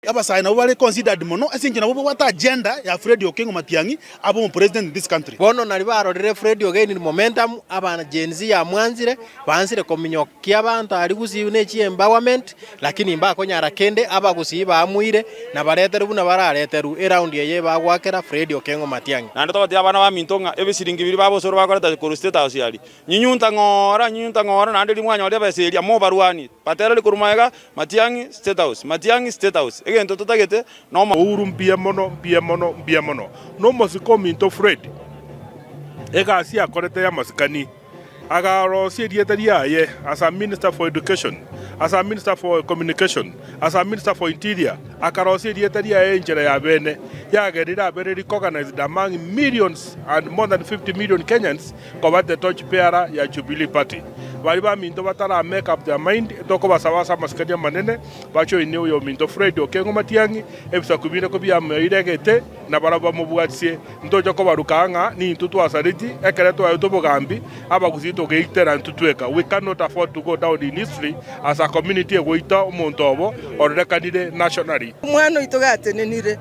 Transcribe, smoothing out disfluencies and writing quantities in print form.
Abasai na wale considered mono asinje na wata agenda ya Fred Okengo Matiang'i abo president in this country. Bono nali barorere Fred Okengo momentum abana Gen Z ya mwanzire bansire kominyokia abantu ali gusiune chi empowerment lakini mba konyara kende aba gusiba amuire na bareteru buna barareteru around ye bagwakera Fred Okengo Matiang'i. Na ndo twa abana ba mintonga ebe siringi biri babo soro bakoreta ku state house yali. Nyinyunta ngora na ndeli mwanya ole baseria mo baruani. Patera likurumaega Matiang'i state house. Matiang'i state house. Egento tutagete no uru mbia mono no musiko minto Fred ega si akorete ya maskani aga ro si dietaria ye as a minister for education, as a minister for communication, as a minister for interior akaro si dietaria ye njere ya bene ya gerira bere recognized among millions and more than 50 million Kenyans kwa the touch pair ya Jubilee Party. Waliba minto batara make up their mind toko basawasa maskani manene bacho ineo yo minto Fred Okengo Matiang'i ebisa kubina ko bya iregete na baraba mubwatsie ndojo ko barukanga ni ntutu asariti ekereto ayo tobogambi abagusito geitera ntutweka. We cannot afford to go down in history as a community egoita omontobo orekanire nationally. Mwana itogatenenire